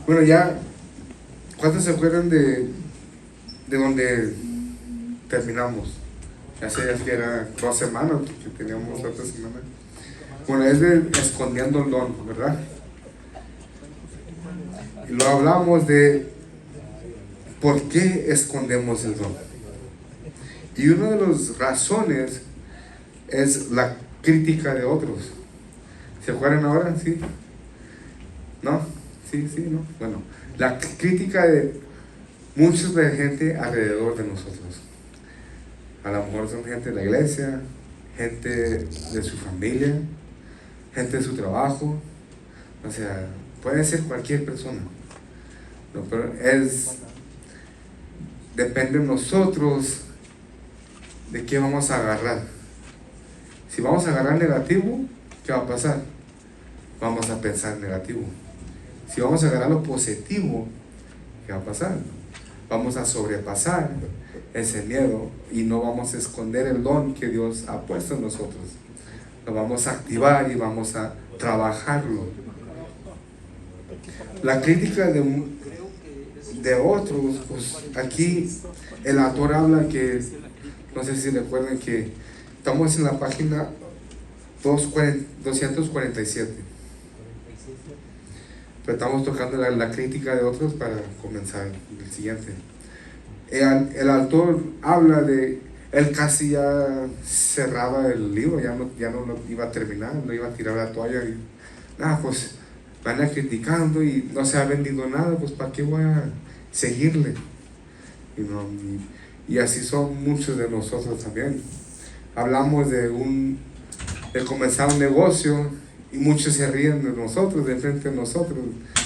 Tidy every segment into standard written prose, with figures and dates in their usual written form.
Bueno, ya, ¿cuántos se acuerdan de donde terminamos? Hace ya que era 2 semanas, que teníamos otra semana. Bueno, es de escondiendo el don, ¿verdad? Y lo hablamos de por qué escondemos el don. Y una de las razones es la crítica de otros. ¿Se acuerdan ahora? ¿Sí? ¿No? Sí, sí, ¿no? Bueno, la crítica de mucha de gente alrededor de nosotros. A lo mejor son gente de la iglesia, gente de su familia, gente de su trabajo. O sea, puede ser cualquier persona. No, pero depende de nosotros de qué vamos a agarrar. Si vamos a agarrar negativo, ¿qué va a pasar? Vamos a pensar negativo. Si vamos a agarrar lo positivo, ¿qué va a pasar? Vamos a sobrepasar ese miedo y no vamos a esconder el don que Dios ha puesto en nosotros. Lo vamos a activar y vamos a trabajarlo. La crítica de otros, pues aquí el autor habla que, no sé si recuerdan que estamos en la página 247, pero estamos tocando la crítica de otros para comenzar el siguiente. El autor habla de, él casi ya cerraba el libro, ya no lo iba a terminar, no iba a tirar la toalla y nada, pues van a criticando y no se ha vendido nada, pues ¿para qué voy a seguirle? Y así son muchos de nosotros también. Hablamos de comenzar un negocio y muchos se ríen de nosotros, de frente de nosotros.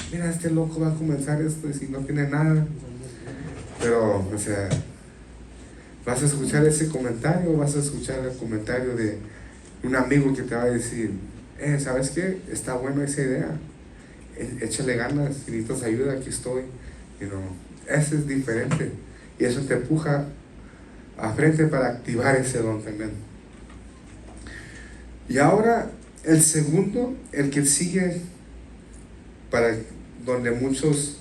Mira, este loco va a comenzar esto y si no tiene nada. Pero, o sea, vas a escuchar ese comentario, vas a escuchar el comentario de un amigo que te va a decir, ¿sabes qué? Está buena esa idea. Échale ganas, si necesitas ayuda, aquí estoy. Eso es diferente. Y eso te empuja a frente para activar ese don también. Y ahora, el segundo, el que sigue, para donde muchos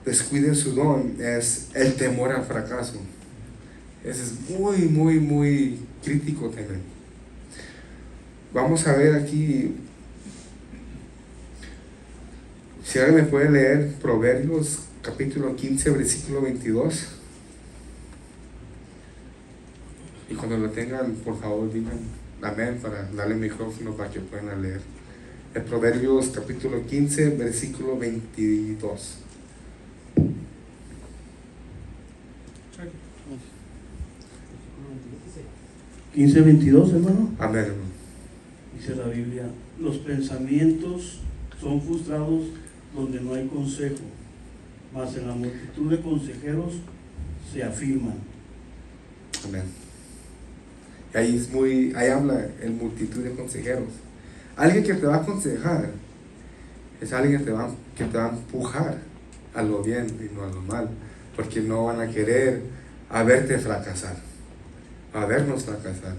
descuiden su don, es el temor al fracaso. Ese es muy, muy, muy crítico también. Vamos a ver aquí, si alguien me puede leer Proverbios capítulo 15, versículo 22. Y cuando lo tengan, por favor, digan amén para darle el micrófono para que puedan leer. El Proverbios capítulo 15, versículo 22. ¿15:22, hermano? Amén, hermano. Dice la Biblia, los pensamientos son frustrados donde no hay consejo, mas en la multitud de consejeros se afirman. Amén. Y ahí habla el multitud de consejeros. Alguien que te va a aconsejar es alguien que te va a empujar a lo bien y no a lo mal, porque no van a querer a verte fracasar, a vernos fracasar.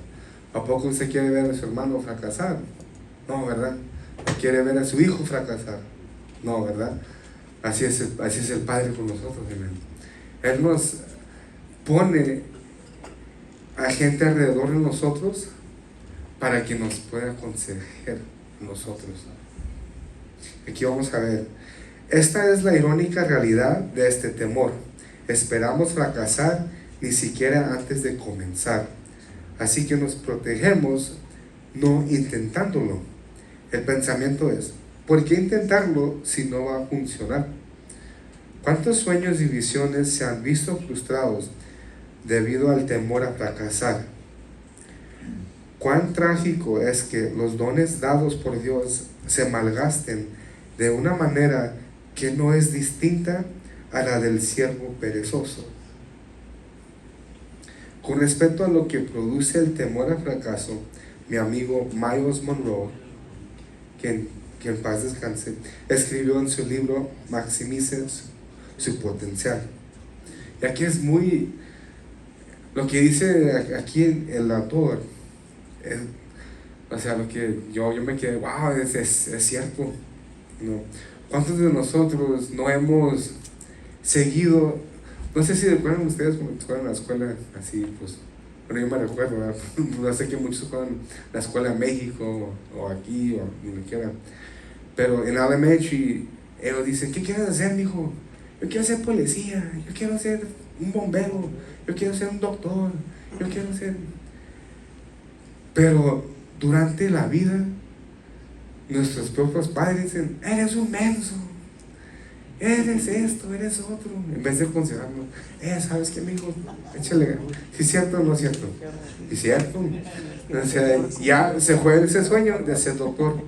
¿A poco usted quiere ver a su hermano fracasar? No, ¿verdad? ¿Quiere ver a su hijo fracasar? No, ¿verdad? Así es el Padre con nosotros, amén. Él nos pone a gente alrededor de nosotros para que nos pueda aconsejar nosotros. Aquí vamos a ver. Esta es la irónica realidad de este temor. Esperamos fracasar ni siquiera antes de comenzar. Así que nos protegemos no intentándolo. El pensamiento es, ¿por qué intentarlo si no va a funcionar? ¿Cuántos sueños y visiones se han visto frustrados debido al temor a fracasar? Cuán trágico es que los dones dados por Dios se malgasten de una manera que no es distinta a la del siervo perezoso. Con respecto a lo que produce el temor al fracaso, mi amigo Myles Munroe, que en paz descanse, escribió en su libro Maximice su potencial. Y aquí es muy, lo que dice aquí el autor, o sea, lo que yo me quedé, wow, es cierto. ¿no? ¿Cuántos de nosotros no hemos seguido? No sé si recuerdan ustedes cuando fueron a la escuela, así, pues, bueno, yo me recuerdo, ¿verdad? No sé que muchos fueron a la escuela en México, o aquí, o donde quiera, pero en elementary, ellos dicen, ¿qué quieres hacer, mijo? Yo quiero ser policía, yo quiero ser un bombero, yo quiero ser un doctor, yo quiero ser... Pero durante la vida, nuestros propios padres dicen, eres un menso, eres esto, eres otro, en vez de aconsejarnos, ¿sabes qué, mijo? Échale, si es cierto o no es cierto. ¿Es cierto? O sea, ya se fue ese sueño de ser doctor,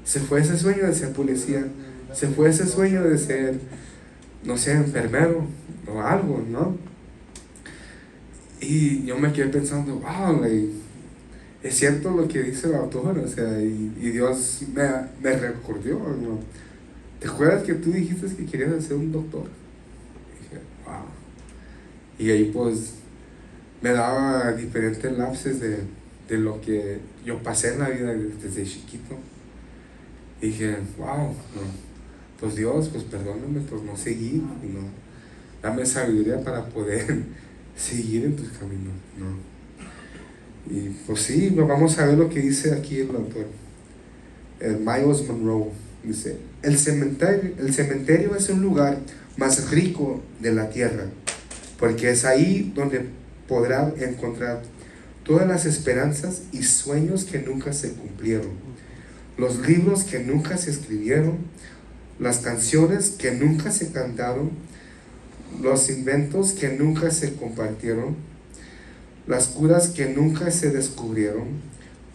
se fue ese sueño de ser policía, se fue ese sueño de ser, no sé, enfermero o algo, ¿no? Y yo me quedé pensando, wow, like, es cierto lo que dice el autor, o sea, y Dios me recordó, ¿no? ¿Te acuerdas que tú dijiste que querías ser un doctor? Y dije, wow. Y ahí pues me daba diferentes lapses de lo que yo pasé en la vida desde chiquito. Y dije, wow, no, pues Dios, pues perdóname por no seguir, ¿no? Dame sabiduría para poder seguir en tus caminos, ¿no? Y pues sí, vamos a ver lo que dice aquí el autor. Miles Monroe dice, el cementerio es un lugar más rico de la tierra, porque es ahí donde podrá encontrar todas las esperanzas y sueños que nunca se cumplieron, los libros que nunca se escribieron, las canciones que nunca se cantaron, los inventos que nunca se compartieron, las curas que nunca se descubrieron,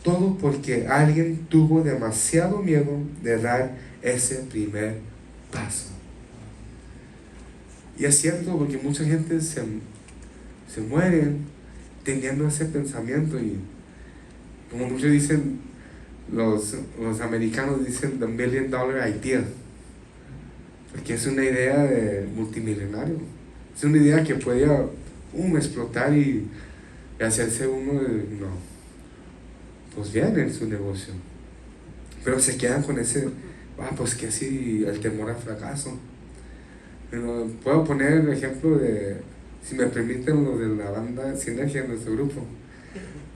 todo porque alguien tuvo demasiado miedo de dar ese primer paso. Y es cierto, porque mucha gente se muere teniendo ese pensamiento, y como muchos dicen, los americanos dicen the $1 million idea, porque es una idea de multimillonario, es una idea que puede explotar y hacerse uno de, no, pues bien en su negocio, pero se quedan con ese, pues que así, el temor al fracaso. Pero puedo poner el ejemplo de, si me permiten, lo de la banda Sinergia en nuestro grupo.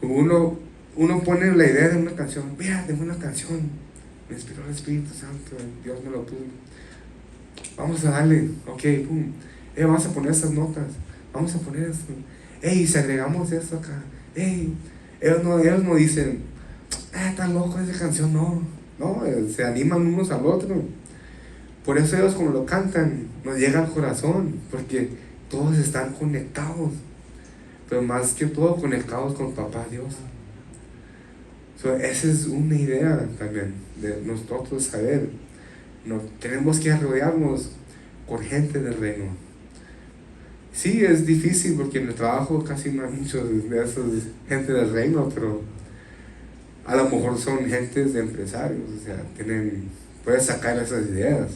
Uno pone la idea de una canción, mira, de una canción, me inspiró el Espíritu Santo, Dios me lo puso, vamos a darle, ok, pum, vamos a poner esas notas, vamos a poner esto, si agregamos esto acá, ellos no dicen, tan loco esa canción, no, se animan unos al otro. Por eso ellos, como lo cantan, nos llega al corazón, porque todos están conectados, pero más que todo conectados con Papá Dios. Esa es una idea también de nosotros saber, tenemos que rodearnos con gente del reino. Sí, es difícil porque en el trabajo casi no hay muchos de esos gente del reino, pero a lo mejor son gentes de empresarios, o sea, puedes sacar esas ideas.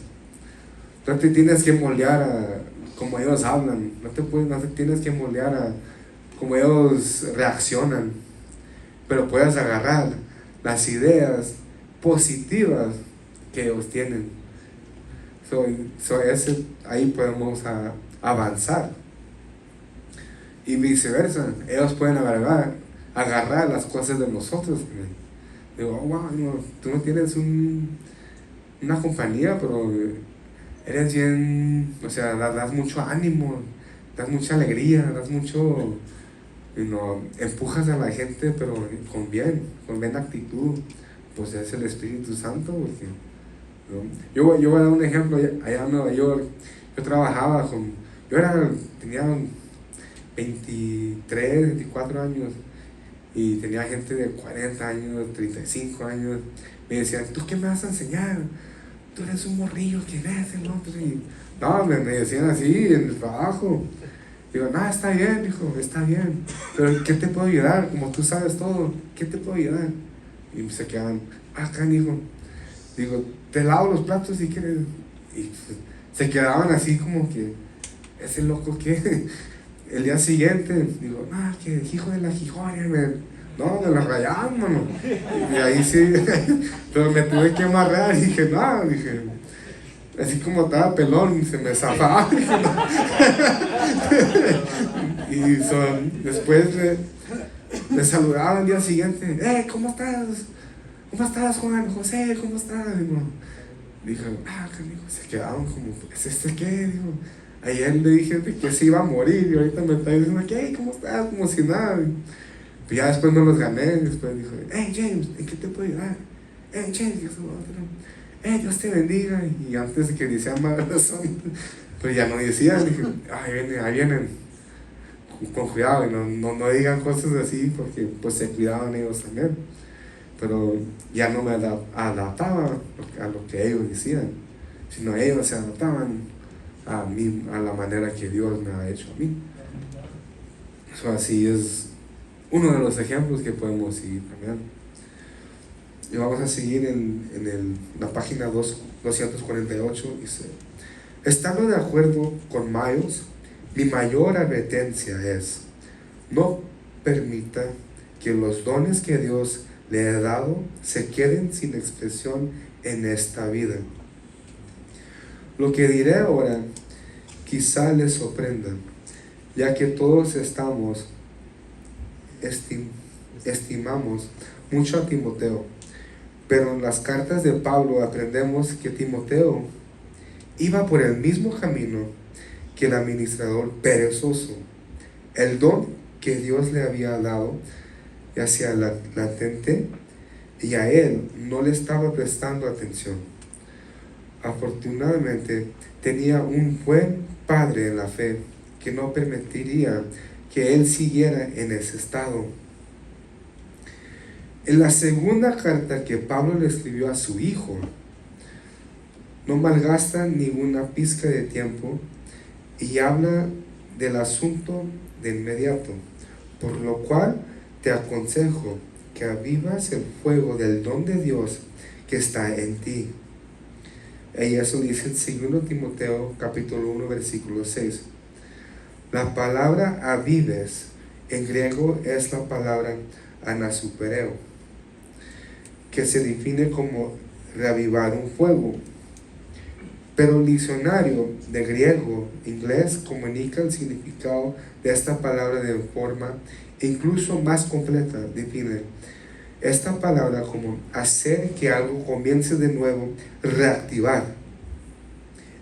No te tienes que moldear a como ellos hablan, no te tienes que moldear a como ellos reaccionan, pero puedes agarrar las ideas positivas que ellos tienen. Ahí podemos avanzar. Y viceversa, ellos pueden agarrar las cosas de nosotros. Digo, wow, tú no tienes una compañía, pero eres bien, o sea, das mucho ánimo, das mucha alegría, das mucho, empujas a la gente, pero con bien actitud. Pues es el Espíritu Santo, porque, yo voy a dar un ejemplo. Allá en Nueva York, yo trabajaba tenía 23, 24 años, y tenía gente de 40 años, 35 años. Me decían, ¿tú qué me vas a enseñar? Tú eres un morrillo que eres, ¿no? No, me decían así en el trabajo. Digo, no, está bien, hijo, está bien, pero ¿qué te puedo ayudar? Como tú sabes todo, ¿qué te puedo ayudar? Y se quedan, acá, hijo. Digo, te lavo los platos si quieres. Y se quedaban así como que, ese loco que el día siguiente, digo, no, que hijo de la Gijonia, me la rayaron, mano. Y ahí sí, pero me tuve que amarrar y dije, así como estaba pelón, se me zafaba. Y después me saludaba el día siguiente. ¿Cómo estás? ¿Cómo estás, Juan? José, ¿cómo estás? Dije, canijo, se quedaron como, ¿es este qué? Digo, ayer le dije que se iba a morir y ahorita me está diciendo, ¿qué? ¿Cómo estás? Como si nada. Y ya después me los gané. Después dijo, James, ¿en qué te puedo ayudar? James, Dios te bendiga. Y antes de que decían más razón, pues ya no decían. Dije, ahí vienen. Con cuidado y no digan cosas así, porque pues se cuidaban ellos también. Pero ya no me adaptaba a lo que ellos decían, sino ellos se adaptaban a mí, a la manera que Dios me ha hecho a mí. Eso así es uno de los ejemplos que podemos seguir también. Y vamos a seguir en la página 248. Dice: estando de acuerdo con Miles, mi mayor advertencia es: no permita que los dones que Dios le ha dado se queden sin expresión en esta vida. Lo que diré ahora quizá les sorprenda, ya que todos estimamos mucho a Timoteo, pero en las cartas de Pablo aprendemos que Timoteo iba por el mismo camino que el administrador perezoso. El don que Dios le había dado hacia latente, y a él no le estaba prestando atención. Afortunadamente tenía un buen padre en la fe que no permitiría que él siguiera en ese estado. En la segunda carta que Pablo le escribió a su hijo, no malgasta ninguna pizca de tiempo y habla del asunto de inmediato, por lo cual te aconsejo que avivas el fuego del don de Dios que está en ti. Y eso dice en 2 Timoteo capítulo 1 versículo 6. La palabra avives en griego es la palabra anasupereo, que se define como reavivar un fuego. Pero el diccionario de griego-inglés comunica el significado de esta palabra de forma incluso más completa. Define esta palabra como hacer que algo comience de nuevo, reactivar.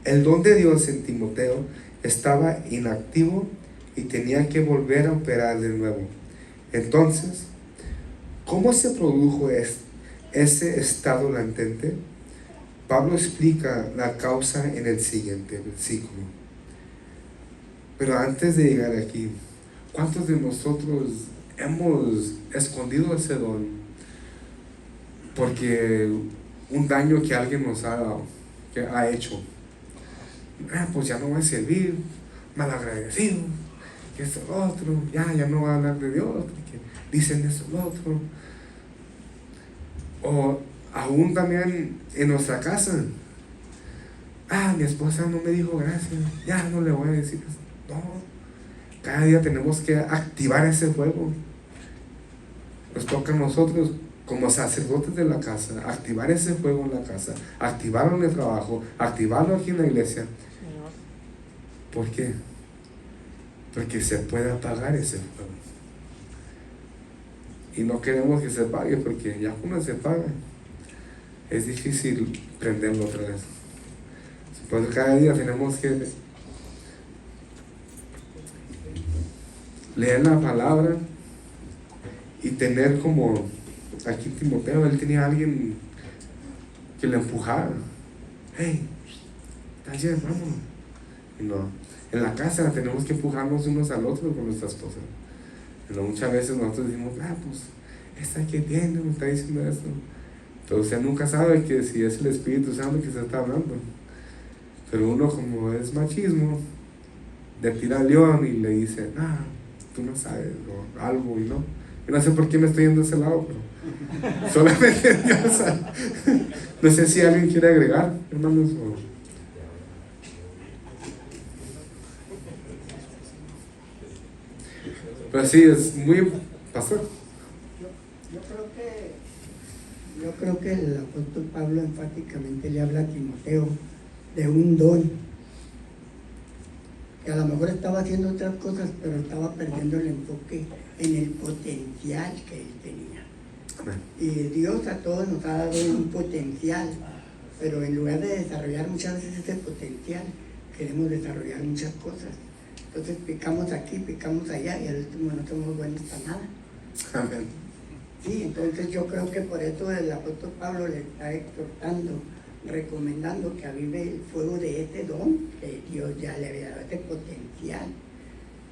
El don de Dios en Timoteo estaba inactivo y tenía que volver a operar de nuevo. Entonces, ¿cómo se produjo ese estado latente? Pablo explica la causa en el siguiente versículo. Pero antes de llegar aquí, ¿cuántos de nosotros hemos escondido ese don porque un daño que alguien nos ha hecho? Pues ya no va a servir, malagradecido, que esto otro, ya no va a hablar de Dios porque dicen eso otro. O aún también en nuestra casa, mi esposa no me dijo gracias, ya no le voy a decir eso. No, cada día tenemos que activar ese fuego. Nos toca a nosotros como sacerdotes de la casa activar ese fuego en la casa, activarlo en el trabajo, activarlo aquí en la iglesia. ¿Por qué? Porque se puede apagar ese fuego. Y no queremos que se apague, porque ya cuando se apaga es difícil prenderlo otra vez. Pues cada día tenemos que leer la palabra y tener como aquí Timoteo, él tenía a alguien que le empujara. Hey, está bien, vámonos. Y no, en la casa tenemos que empujarnos unos al otro con nuestras cosas. Pero muchas veces nosotros decimos, pues esta que tiene me está diciendo esto. Pero usted nunca sabe que si es el Espíritu Santo que se está hablando. Pero uno, como es machismo, le tira al león y le dice, tú no sabes, o algo, y no. Yo no sé por qué me estoy yendo a ese lado, pero solamente Dios sabe. No sé si alguien quiere agregar, hermanos. Pero sí, es muy... Pastor. Yo creo que el apóstol Pablo enfáticamente le habla a Timoteo de un don, que a lo mejor estaba haciendo otras cosas, pero estaba perdiendo el enfoque en el potencial que él tenía. Amén. Y Dios a todos nos ha dado un potencial, pero en lugar de desarrollar muchas veces ese potencial, queremos desarrollar muchas cosas. Entonces picamos aquí, picamos allá y al último no somos buenos para nada. Amén. Sí, entonces yo creo que por eso el apóstol Pablo le está exhortando, recomendando que avive el fuego de este don que Dios ya le había dado, este potencial.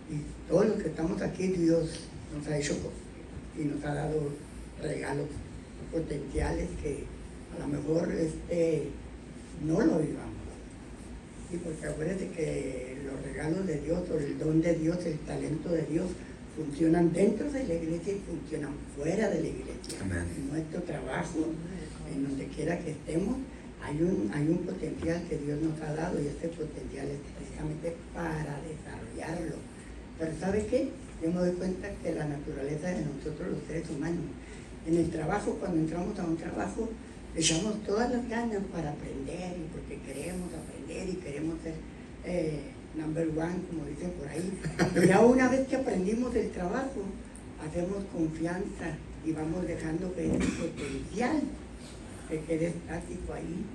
Y todos los que estamos aquí, Dios nos ha hecho y nos ha dado regalos potenciales que a lo mejor no lo vivamos. Sí, porque acuérdense que los regalos de Dios o el don de Dios, el talento de Dios, funcionan dentro de la iglesia y funcionan fuera de la iglesia. Amén. En nuestro trabajo, en donde quiera que estemos, hay un potencial que Dios nos ha dado y este potencial es precisamente para desarrollarlo. Pero ¿sabe qué? Yo me doy cuenta que la naturaleza de nosotros los seres humanos, en el trabajo, cuando entramos a un trabajo, echamos todas las ganas para aprender y porque queremos aprender y queremos ser number one, como dicen por ahí. Pero ya una vez que aprendimos el trabajo, hacemos confianza y vamos dejando que ese potencial se quede estático ahí.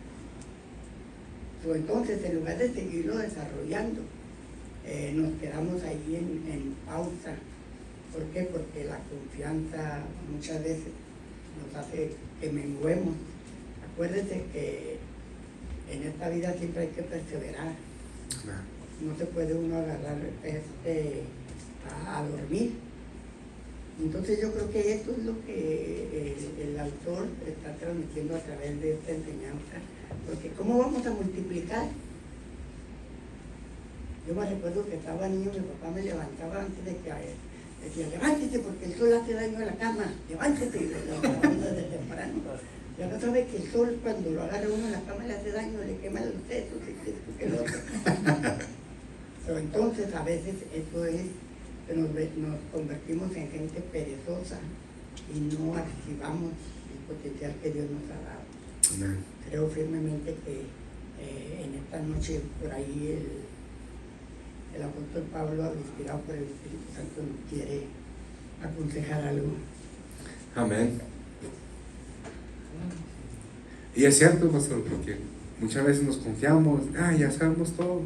Entonces, en lugar de seguirlo desarrollando, nos quedamos ahí en pausa. ¿Por qué? Porque la confianza muchas veces nos hace que menguemos. Acuérdate que en esta vida siempre hay que perseverar. No se puede uno agarrar a dormir. Entonces yo creo que esto es lo que el autor está transmitiendo a través de esta enseñanza. Porque ¿cómo vamos a multiplicar? Yo me recuerdo que estaba niño, mi papá me levantaba antes de que decía, levántese porque el sol hace daño a la cama, levántese, y lo levantaban desde temprano. Y ahora sabe que el sol cuando lo agarra uno en la cama le hace daño, le quema los sesos, y que lo otro. Pero entonces a veces eso es que nos convertimos en gente perezosa y no activamos el potencial que Dios nos ha dado. Amén. Creo firmemente que en esta noche por ahí el apóstol Pablo, inspirado por el Espíritu Santo, nos quiere aconsejar algo. Amén. Y es cierto, pastor, porque muchas veces nos confiamos, ya sabemos todo.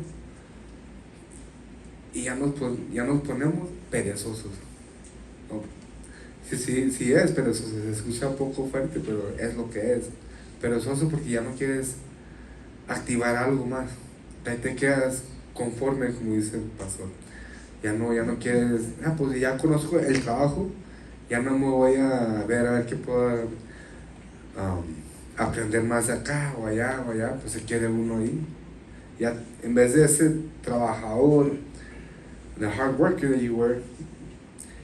Y ya nos ponemos perezosos. ¿No? Sí es perezoso, se escucha un poco fuerte, pero es lo que es. Perezoso porque ya no quieres activar algo más. Ahí te quedas conforme, como dice el pastor. Ya no quieres, pues ya conozco el trabajo, ya no me voy a ver qué puedo aprender más de acá o allá, pues se quede uno ahí. Ya, en vez de ese trabajador, the hard worker that you were,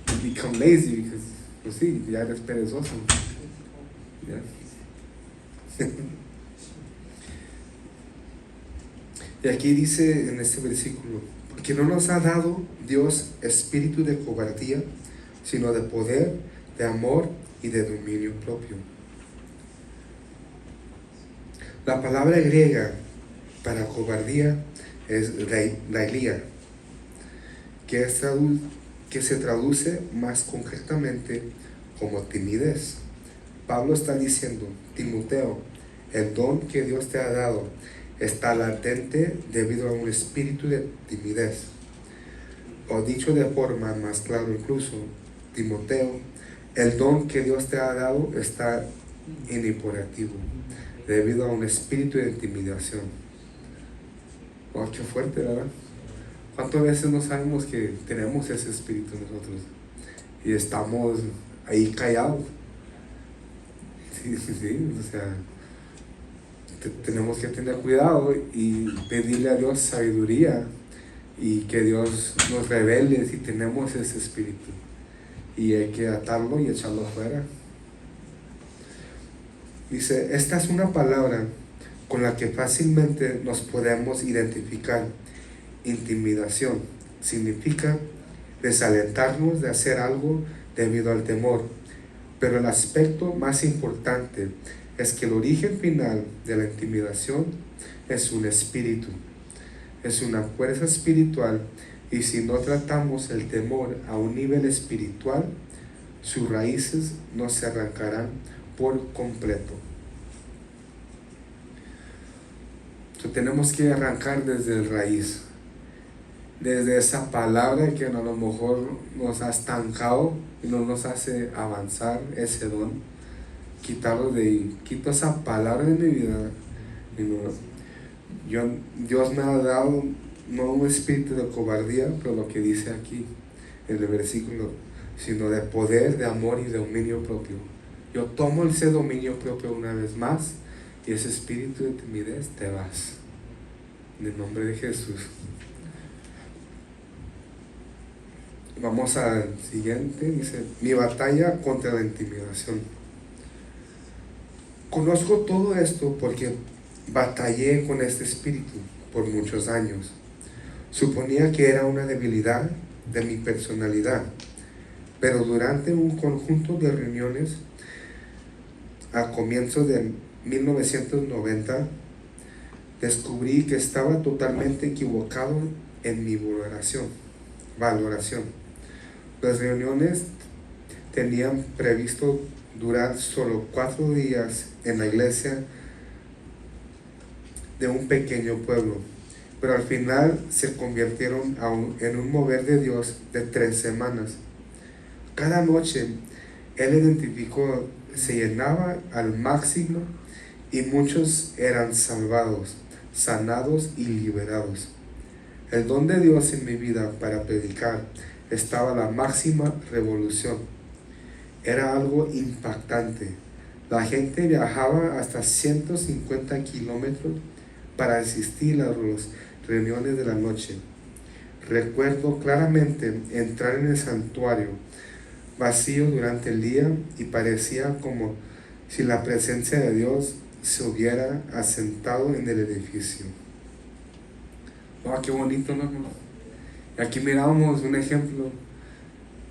you become lazy because, pues sí, ya eres perezoso. Yeah. Y aquí dice en este versículo, porque no nos ha dado Dios espíritu de cobardía, sino de poder, de amor y de dominio propio. La palabra griega para cobardía es railia, que se traduce más concretamente como timidez. Pablo está diciendo, Timoteo, el don que Dios te ha dado está latente debido a un espíritu de timidez. O dicho de forma más clara incluso, Timoteo, el don que Dios te ha dado está inoperativo debido a un espíritu de intimidación. Oh, qué fuerte, ¿verdad? ¿Cuántas veces no sabemos que tenemos ese espíritu nosotros? Y estamos ahí callados. Sí, o sea, tenemos que tener cuidado y pedirle a Dios sabiduría y que Dios nos revele si tenemos ese espíritu. Y hay que atarlo y echarlo fuera. Dice, esta es una palabra con la que fácilmente nos podemos identificar. Intimidación significa desalentarnos de hacer algo debido al temor, pero el aspecto más importante es que el origen final de la intimidación es un espíritu, es una fuerza espiritual, y si no tratamos el temor a un nivel espiritual, sus raíces no se arrancarán por completo. Entonces, tenemos que arrancar desde el raíz, desde esa palabra que a lo mejor nos ha estancado y no nos hace avanzar ese don. Quitarlo de ahí. Quito esa palabra de mi vida. Dios me ha dado no un espíritu de cobardía, pero lo que dice aquí en el versículo, sino de poder, de amor y de dominio propio. Yo tomo ese dominio propio una vez más, y ese espíritu de timidez te vas. En el nombre de Jesús. Vamos al siguiente. Dice: mi batalla contra la intimidación. Conozco todo esto porque batallé con este espíritu por muchos años. Suponía que era una debilidad de mi personalidad, pero durante un conjunto de reuniones a comienzos de 1990 descubrí que estaba totalmente equivocado en mi valoración. Las reuniones tenían previsto durar solo 4 días en la iglesia de un pequeño pueblo, pero al final se convirtieron en un mover de Dios de 3 semanas. Cada noche Él identificó, se llenaba al máximo, y muchos eran salvados, sanados y liberados. El don de Dios en mi vida para predicar estaba a la máxima revolución. Era algo impactante. La gente viajaba hasta 150 kilómetros para asistir a las reuniones de la noche. Recuerdo claramente entrar en el santuario vacío durante el día, y parecía como si la presencia de Dios se hubiera asentado en el edificio. ¡Oh, qué bonito!, ¿no? Aquí miramos un ejemplo.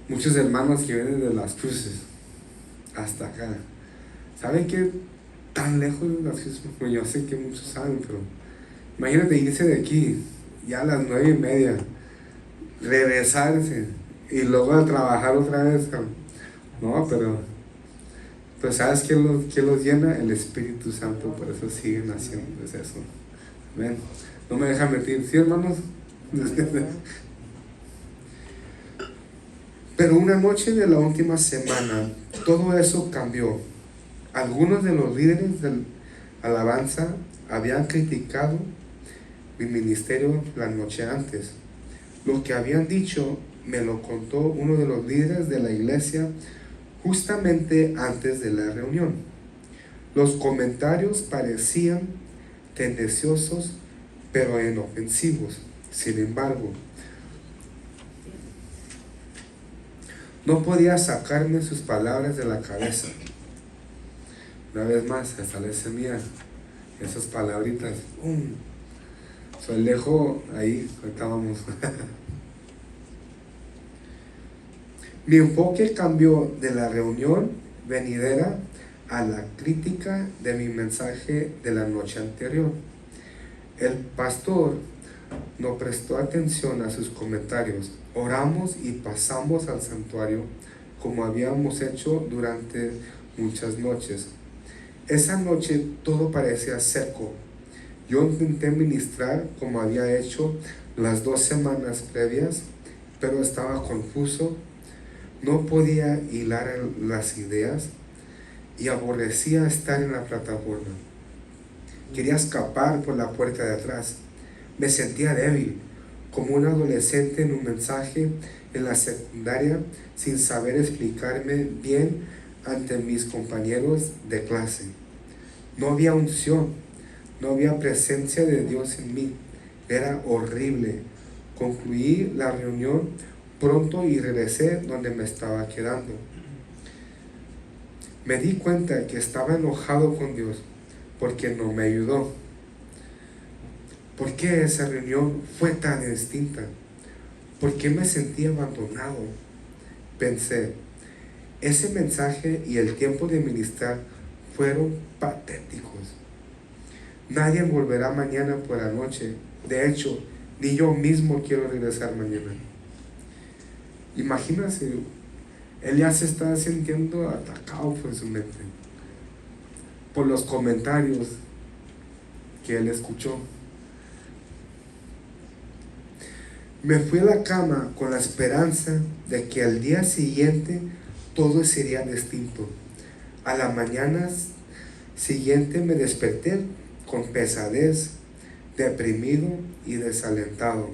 Muchos hermanos que vienen de Las Cruces hasta acá. ¿Saben qué tan lejos de Las Cruces? Pues yo sé que muchos saben, pero imagínate irse de aquí ya a las 9:30, regresarse y luego a trabajar otra vez. No, pero pues ¿sabes qué los llena? El Espíritu Santo. Por eso siguen haciendo eso. ¿Ven? No me dejan mentir, ¿sí, hermanos? Pero una noche de la última semana, todo eso cambió. Algunos de los líderes de alabanza habían criticado mi ministerio la noche antes. Lo que habían dicho me lo contó uno de los líderes de la iglesia justamente antes de la reunión. Los comentarios parecían tendenciosos, pero inofensivos. Sin embargo, no podía sacarme sus palabras de la cabeza. Una vez más, se establece mía esas palabritas. Soy lejos ahí, ahorita vamos. Mi enfoque cambió de la reunión venidera a la crítica de mi mensaje de la noche anterior. El pastor no prestó atención a sus comentarios. Oramos y pasamos al santuario como habíamos hecho durante muchas noches. Esa noche todo parecía seco. Yo intenté ministrar como había hecho las 2 semanas previas, pero estaba confuso. No podía hilar las ideas y aborrecía estar en la plataforma. Quería escapar por la puerta de atrás. Me sentía débil, como un adolescente en un mensaje en la secundaria, sin saber explicarme bien ante mis compañeros de clase. No había unción, no había presencia de Dios en mí. Era horrible. Concluí la reunión pronto y regresé donde me estaba quedando. Me di cuenta que estaba enojado con Dios porque no me ayudó. ¿Por qué esa reunión fue tan distinta? ¿Por qué me sentí abandonado? Pensé, ese mensaje y el tiempo de ministrar fueron patéticos. Nadie volverá mañana por la noche. De hecho, ni yo mismo quiero regresar mañana. Imagínense, él ya se está sintiendo atacado por su mente, por los comentarios que él escuchó. Me fui a la cama con la esperanza de que al día siguiente todo sería distinto. A la mañana siguiente me desperté con pesadez, deprimido y desalentado.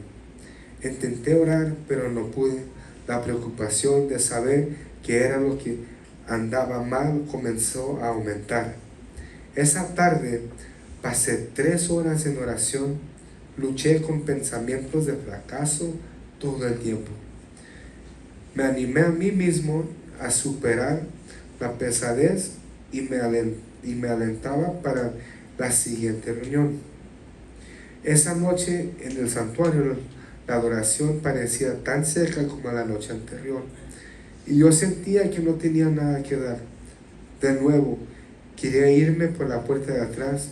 Intenté orar, pero no pude. La preocupación de saber que era lo que andaba mal comenzó a aumentar. Esa tarde pasé 3 horas en oración. Luché con pensamientos de fracaso todo el tiempo. Me animé a mí mismo a superar la pesadez y me alentaba para la siguiente reunión. Esa noche en el santuario la adoración parecía tan cerca como la noche anterior y yo sentía que no tenía nada que dar. De nuevo, quería irme por la puerta de atrás.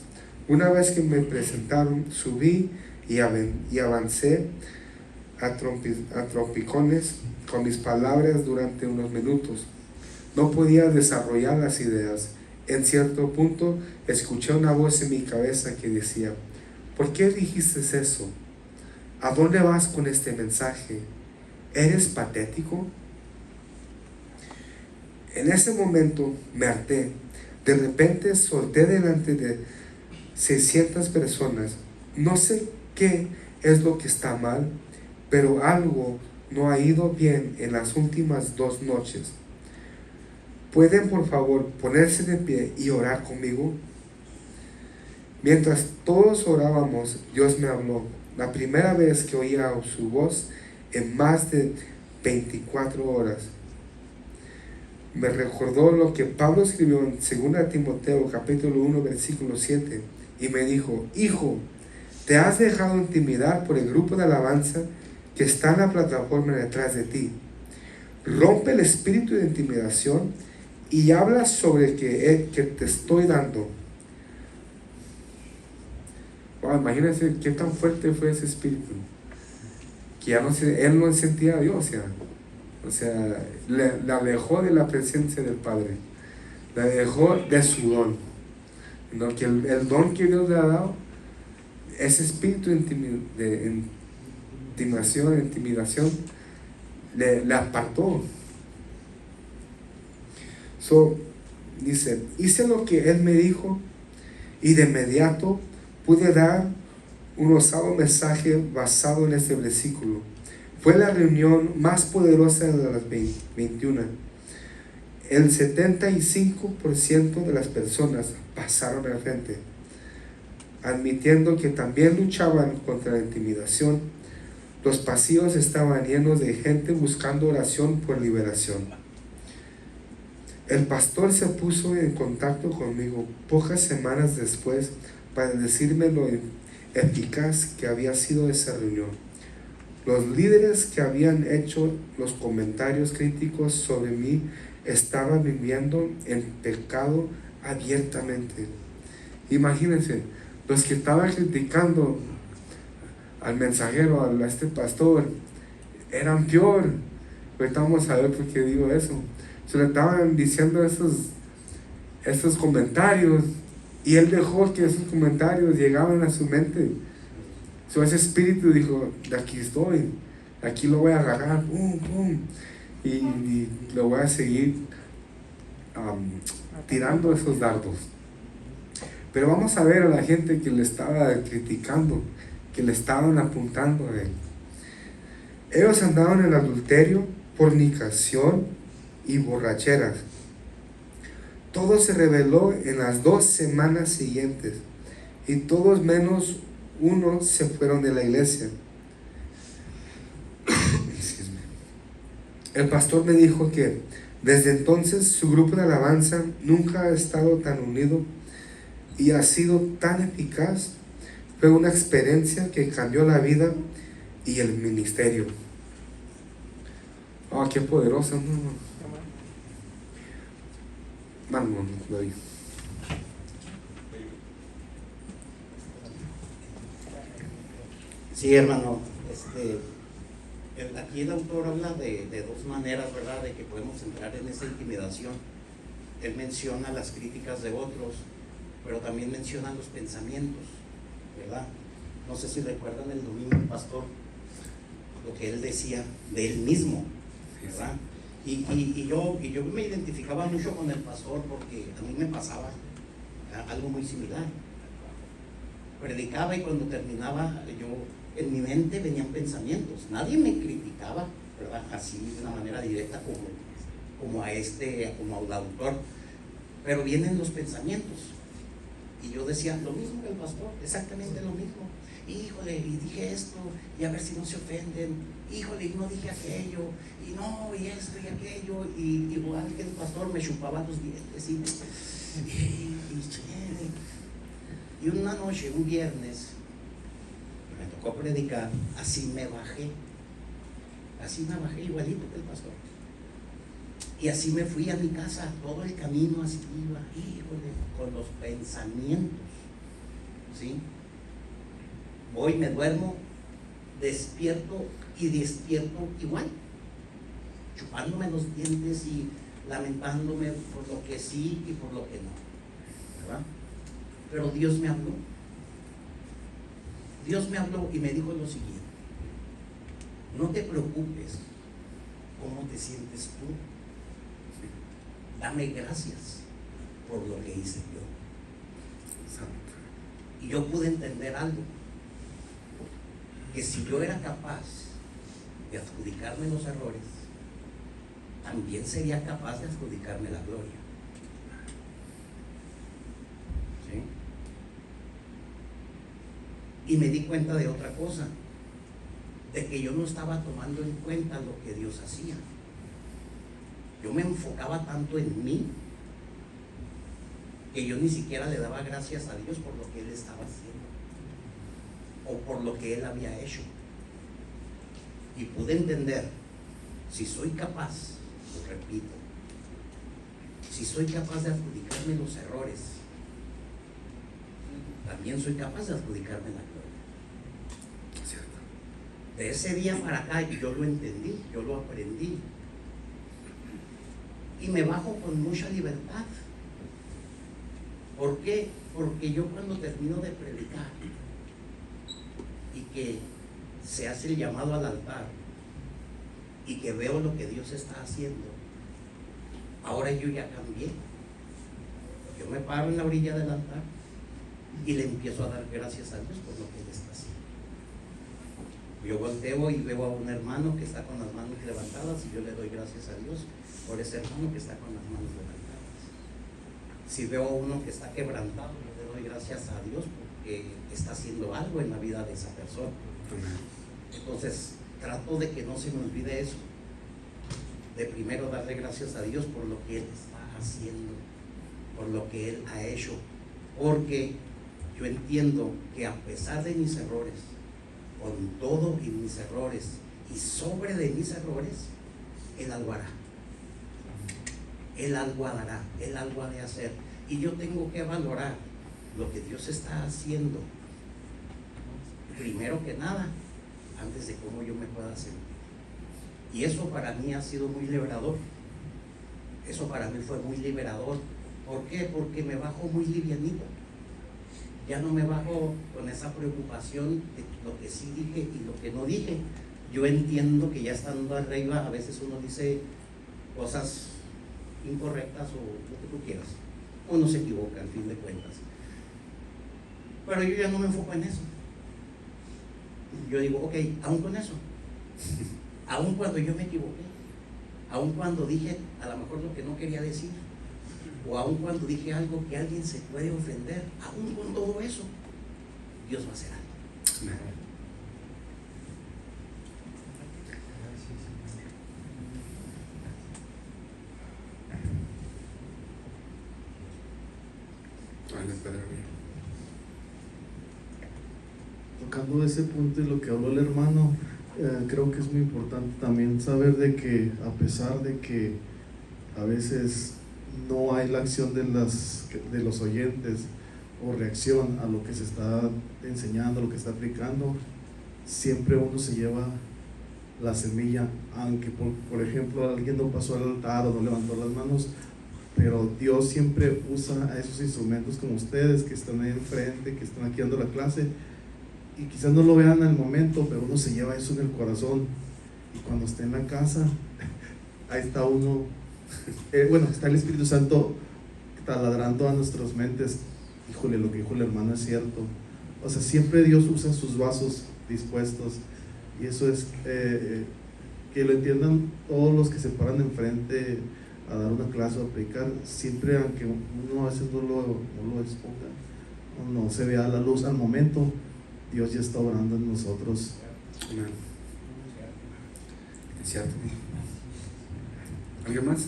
Una vez que me presentaron, subí y avancé a trompicones con mis palabras durante unos minutos. No podía desarrollar las ideas. En cierto punto escuché una voz en mi cabeza que decía: ¿por qué dijiste eso? ¿A dónde vas con este mensaje? ¿Eres patético? En ese momento me harté. De repente solté delante de 600 personas. No sé qué es lo que está mal, pero algo no ha ido bien en las últimas 2 noches. ¿Pueden por favor ponerse de pie y orar conmigo? Mientras todos orábamos, Dios me habló. La primera vez que oía su voz en más de 24 horas. Me recordó lo que Pablo escribió en 2 Timoteo capítulo 1 versículo 7 y me dijo: hijo, te has dejado intimidar por el grupo de alabanza que está en la plataforma detrás de ti. Rompe el espíritu de intimidación y habla sobre que te estoy dando. Wow, imagínense qué tan fuerte fue ese espíritu, que ya él no sentía a Dios ya. O sea, le alejó de la presencia del Padre, le alejó de su don, ¿no? Que el don que Dios le ha dado, ese espíritu de intimidación, le apartó. Dice, hice lo que él me dijo y de inmediato pude dar un osado mensaje basado en este versículo. Fue la reunión más poderosa de las 21. El 75% de las personas pasaron al frente, admitiendo que también luchaban contra la intimidación. Los pasillos estaban llenos de gente buscando oración por liberación. El pastor se puso en contacto conmigo pocas semanas después para decirme lo eficaz que había sido esa reunión. Los líderes que habían hecho los comentarios críticos sobre mí estaban viviendo en pecado abiertamente. Imagínense, los que estaban criticando al mensajero, a este pastor, eran peor. Ahorita vamos a ver por qué digo eso. Se le estaban diciendo esos comentarios y él dejó que esos comentarios llegaban a su mente. Ese espíritu dijo: de aquí estoy, aquí lo voy a agarrar, pum, pum, y lo voy a seguir tirando esos dardos. Pero vamos a ver a la gente que le estaba criticando, que le estaban apuntando a él. Ellos andaban en adulterio, fornicación y borracheras. Todo se reveló en las 2 semanas siguientes y todos menos uno se fueron de la iglesia. El pastor me dijo que desde entonces su grupo de alabanza nunca ha estado tan unido y ha sido tan eficaz. Fue una experiencia que cambió la vida y el ministerio. Oh, qué poderoso, ¿no? Vamos, David. Sí, hermano, aquí el autor habla de dos maneras, ¿verdad?, de que podemos entrar en esa intimidación. Él menciona las críticas de otros, pero también menciona los pensamientos, ¿verdad? No sé si recuerdan el domingo, pastor, lo que él decía de él mismo, ¿verdad? Y yo me identificaba mucho con el pastor porque a mí me pasaba algo muy similar. Predicaba y cuando terminaba, en mi mente venían pensamientos. Nadie me criticaba, ¿verdad?, así de una manera directa como al autor, pero vienen los pensamientos. Y yo decía lo mismo que el pastor, exactamente lo mismo. Híjole, y dije esto, y a ver si no se ofenden. Híjole, y no dije aquello, y no, y esto y aquello. Y igual que el pastor me chupaba los dientes. Y una noche, un viernes, me tocó predicar, así me bajé igualito que el pastor. Y así me fui a mi casa, todo el camino así iba, híjole, con los pensamientos, ¿sí? Voy, me duermo, despierto igual, chupándome los dientes y lamentándome por lo que sí y por lo que no, ¿verdad? Pero Dios me habló y me dijo lo siguiente: no te preocupes cómo te sientes tú, dame gracias por lo que hice yo. Y yo pude entender algo, que si yo era capaz de adjudicarme los errores, también sería capaz de adjudicarme la gloria. ¿Sí? Y me di cuenta de otra cosa, de que yo no estaba tomando en cuenta lo que Dios hacía. Yo me enfocaba tanto en mí que yo ni siquiera le daba gracias a Dios por lo que Él estaba haciendo o por lo que Él había hecho. Y pude entender, si soy capaz, lo repito, si soy capaz de adjudicarme los errores, también soy capaz de adjudicarme la gloria. De ese día para acá yo lo entendí, yo lo aprendí. Y me bajo con mucha libertad. ¿Por qué? Porque yo cuando termino de predicar y que se hace el llamado al altar y que veo lo que Dios está haciendo, ahora yo ya cambié. Yo me paro en la orilla del altar y le empiezo a dar gracias a Dios por lo que Él está haciendo. Yo volteo y veo a un hermano que está con las manos levantadas y yo le doy gracias a Dios por ese hermano que está con las manos levantadas. Si veo a uno que está quebrantado, yo le doy gracias a Dios porque está haciendo algo en la vida de esa persona. Entonces, trato de que no se me olvide eso, de primero darle gracias a Dios por lo que Él está haciendo, por lo que Él ha hecho, porque yo entiendo que a pesar de mis errores, con todo y mis errores y sobre de mis errores, Él algo hará. Él algo hará, Él algo ha de hacer. Y yo tengo que valorar lo que Dios está haciendo, primero que nada, antes de cómo yo me pueda sentir. Y eso para mí ha sido muy liberador. Eso para mí fue muy liberador. ¿Por qué? Porque me bajo muy livianito. Ya no me bajo con esa preocupación de lo que sí dije y lo que no dije. Yo entiendo que ya estando arriba, a veces uno dice cosas incorrectas o lo que tú quieras. Uno se equivoca, al fin de cuentas. Pero yo ya no me enfoco en eso. Yo digo, ok, aún con eso, aún cuando yo me equivoqué, aún cuando dije a lo mejor lo que no quería decir, o aún cuando dije algo que alguien se puede ofender, aún con todo eso, Dios va a hacer algo. Tocando ese punto y lo que habló el hermano, creo que es muy importante también saber de que a pesar de que a veces no hay la acción de los oyentes o reacción a lo que se está enseñando, lo que está aplicando, siempre uno se lleva la semilla, aunque por ejemplo alguien no pasó al altar o no levantó las manos, pero Dios siempre usa a esos instrumentos como ustedes que están ahí enfrente, que están aquí dando la clase, y quizás no lo vean al momento, pero uno se lleva eso en el corazón, y cuando esté en la casa, ahí está uno, bueno, está el Espíritu Santo taladrando a nuestras mentes. Híjole, lo que dijo el hermano es cierto. O sea, siempre Dios usa sus vasos dispuestos, y eso es que lo entiendan todos los que se paran enfrente a dar una clase o a predicar. Siempre, aunque uno a veces no lo exponga o no se vea la luz al momento, Dios ya está obrando en nosotros. Amén. Es cierto. ¿Alguien más?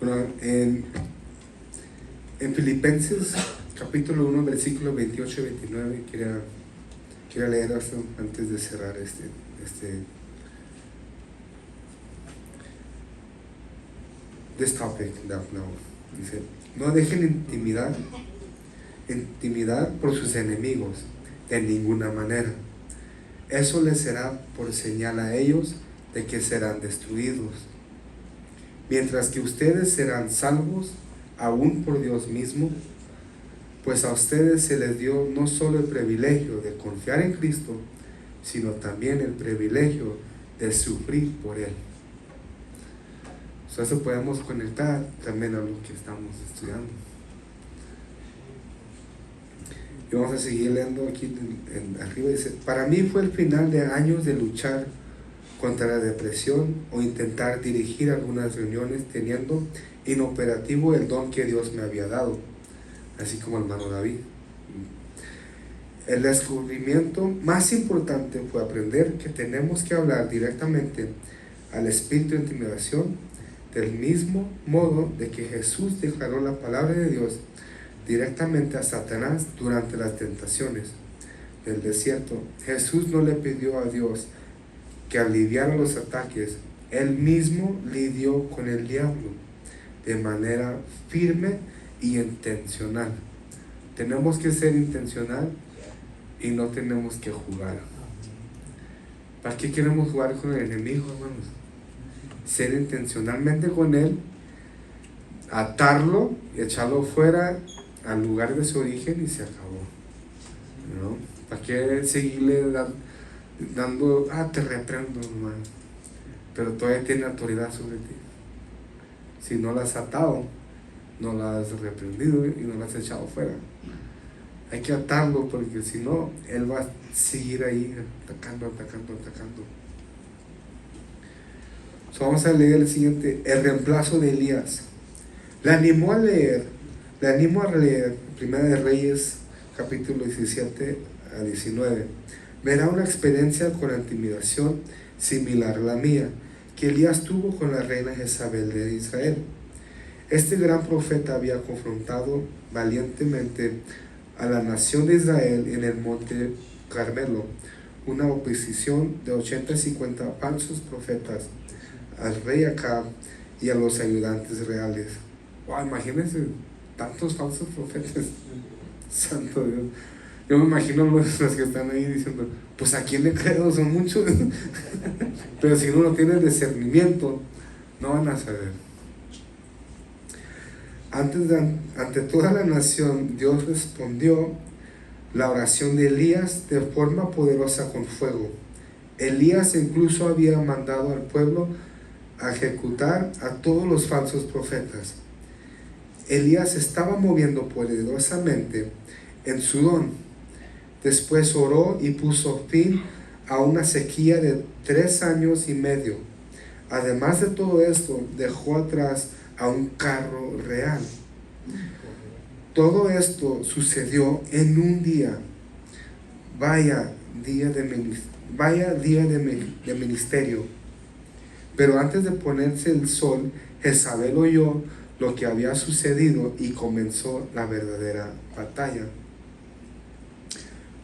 Bueno, en Filipenses capítulo 1 versículos 28 y 29 quería leer esto antes de cerrar this topic now. Dice: no dejen intimidar por sus enemigos de ninguna manera. Eso les será por señal a ellos de que serán destruidos, mientras que ustedes serán salvos aún por Dios mismo, pues a ustedes se les dio no solo el privilegio de confiar en Cristo, sino también el privilegio de sufrir por Él. Eso podemos conectar también a lo que estamos estudiando. Y vamos a seguir leyendo aquí arriba. Dice: para mí fue el final de años de luchar contra la depresión o intentar dirigir algunas reuniones teniendo inoperativo el don que Dios me había dado, así como el hermano David. El descubrimiento más importante fue aprender que tenemos que hablar directamente al espíritu de intimidación, del mismo modo de que Jesús declaró la palabra de Dios directamente a Satanás durante las tentaciones del desierto. Jesús no le pidió a Dios que aliviara los ataques, Él mismo lidió con el diablo de manera firme y intencional. Tenemos que ser intencional y no tenemos que jugar. ¿Para qué queremos jugar con el enemigo, hermanos? Ser intencionalmente con él, atarlo y echarlo fuera al lugar de su origen y se acabó, ¿no? ¿Para qué seguirle dando, te reprendo, hermano, pero todavía tiene autoridad sobre ti? Si no la has atado, no la has reprendido y no la has echado fuera. Hay que atarlo, porque si no, él va a seguir ahí atacando. Vamos a leer el siguiente: el reemplazo de Elías. Le animo a leer 1 de Reyes capítulo 17 a 19. Verá una experiencia con la intimidación similar a la mía que Elías tuvo con la reina Jezabel de Israel. Este gran profeta había confrontado valientemente a la nación de Israel en el monte Carmelo, una oposición de 80 y 50 falsos profetas al rey Acab y a los ayudantes reales. Wow, imagínense tantos falsos profetas. Santo Dios. Yo me imagino los que están ahí diciendo: pues a quién le creo, son muchos. Pero si uno no tiene discernimiento, no van a saber. Ante toda la nación, Dios respondió la oración de Elías de forma poderosa con fuego. Elías incluso había mandado al pueblo a ejecutar a todos los falsos profetas. Elías estaba moviendo poderosamente en su don. Después oró y puso fin a una sequía de 3 años y medio. Además de todo esto, dejó atrás a un carro real. Todo esto sucedió en un día. Vaya día de ministerio. Pero antes de ponerse el sol, Jezabel oyó lo que había sucedido y comenzó la verdadera batalla.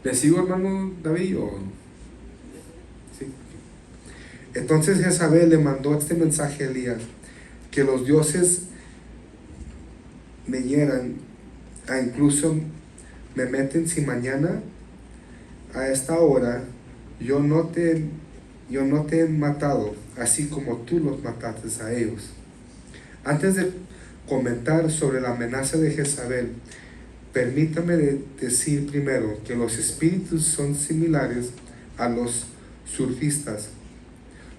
¿Le sigo, hermano David? ¿Sí? Entonces Jezabel le mandó este mensaje a Elías: que los dioses me hieran, incluso me meten si mañana a esta hora yo no te he matado, así como tú los mataste a ellos. Antes de comentar sobre la amenaza de Jezabel, permítame decir primero que los espíritus son similares a los surfistas.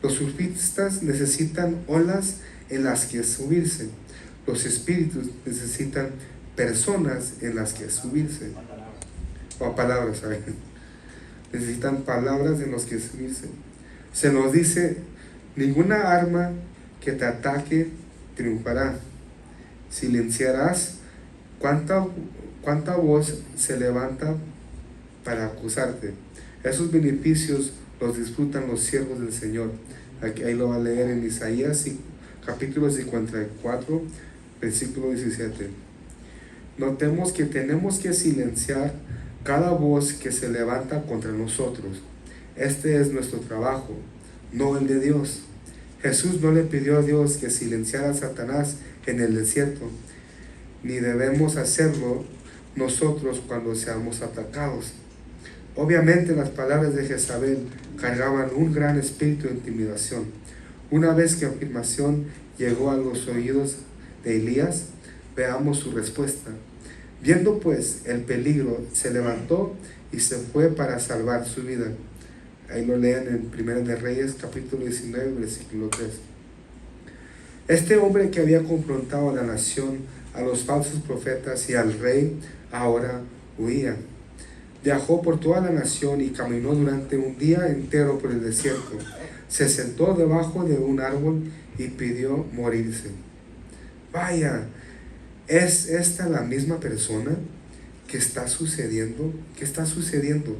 Los surfistas necesitan olas en las que subirse. Los espíritus necesitan personas en las que subirse. O palabras, ¿sabes? Necesitan palabras en las que subirse. Se nos dice, ninguna arma que te ataque triunfará. Silenciarás cuánta voz se levanta para acusarte. Esos beneficios los disfrutan los siervos del Señor. Ahí lo va a leer en Isaías capítulo 54, versículo 17. Notemos que tenemos que silenciar cada voz que se levanta contra nosotros. Este es nuestro trabajo, no el de Dios. Jesús no le pidió a Dios que silenciara a Satanás en el desierto, ni debemos hacerlo nosotros cuando seamos atacados. Obviamente las palabras de Jezabel cargaban un gran espíritu de intimidación. Una vez que la afirmación llegó a los oídos de Elías, veamos su respuesta. Viendo pues el peligro, se levantó y se fue para salvar su vida. Ahí lo leen en 1 de Reyes, capítulo 19, versículo 3. Este hombre que había confrontado a la nación, a los falsos profetas y al rey, ahora huía. Viajó por toda la nación y caminó durante un día entero por el desierto. Se sentó debajo de un árbol y pidió morirse. Vaya, ¿es esta la misma persona? ¿Qué está sucediendo? ¿Qué está sucediendo?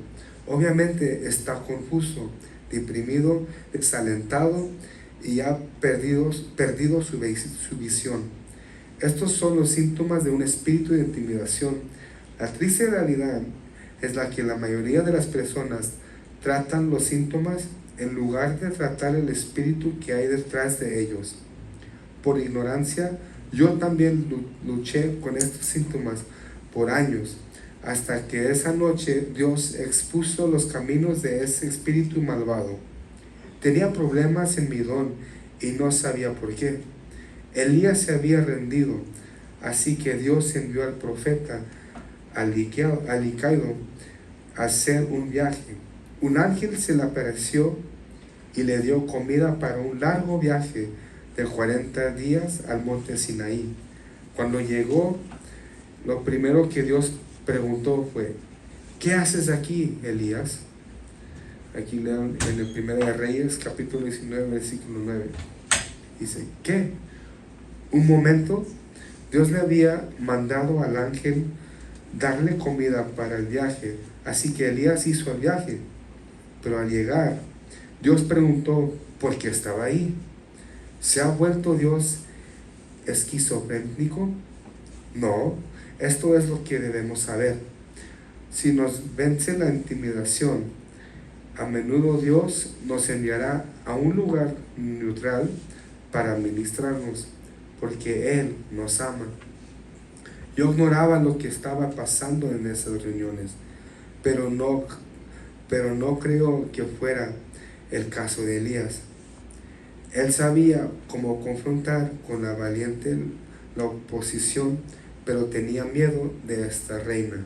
Obviamente está confuso, deprimido, desalentado y ha perdido su visión. Estos son los síntomas de un espíritu de intimidación. La triste realidad es la que la mayoría de las personas tratan los síntomas en lugar de tratar el espíritu que hay detrás de ellos. Por ignorancia, yo también luché con estos síntomas por años, hasta que esa noche Dios expuso los caminos de ese espíritu malvado. Tenía problemas en mi don y no sabía por qué. Elías se había rendido, así que Dios envió al profeta Alicaido a hacer un viaje. Un ángel se le apareció y le dio comida para un largo viaje de 40 días al monte Sinaí. Cuando llegó, lo primero que Dios preguntó fue: ¿qué haces aquí, Elías? Aquí lean en el 1 de Reyes, capítulo 19, versículo 9. Dice, ¿qué? Un momento, Dios le había mandado al ángel darle comida para el viaje, así que Elías hizo el viaje. Pero al llegar, Dios preguntó por qué estaba ahí. ¿Se ha vuelto Dios esquizofrénico? No, esto es lo que debemos saber. Si nos vence la intimidación, a menudo Dios nos enviará a un lugar neutral para ministrarnos, porque Él nos ama. Yo ignoraba lo que estaba pasando en esas reuniones, pero no creo que fuera el caso de Elías. Él sabía cómo confrontar con la valiente la oposición, pero tenía miedo de esta reina.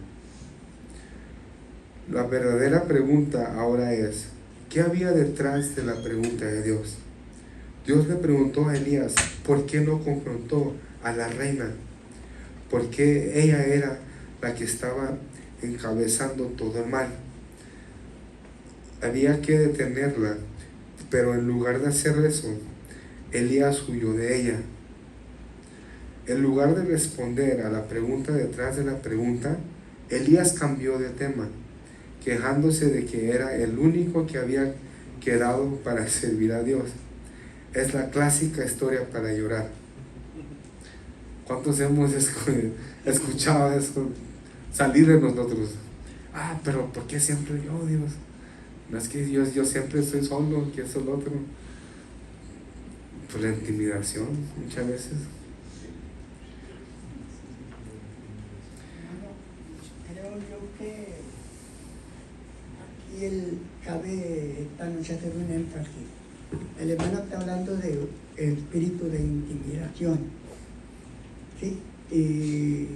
La verdadera pregunta ahora es, ¿qué había detrás de la pregunta de Dios? Dios le preguntó a Elías, ¿por qué no confrontó a la reina? Porque ella era la que estaba encabezando todo el mal. Había que detenerla, pero en lugar de hacer eso, Elías huyó de ella. En lugar de responder a la pregunta detrás de la pregunta, Elías cambió de tema, quejándose de que era el único que había quedado para servir a Dios. Es la clásica historia para llorar. ¿Cuántos hemos escuchado eso salir de nosotros? Pero ¿por qué siempre yo, Dios? No es que yo siempre estoy solo, que eso es lo otro. Por la intimidación, muchas veces. Creo yo que aquí cabe esta noche hacer un énfasis. El hermano está hablando de espíritu de intimidación, ¿sí? Y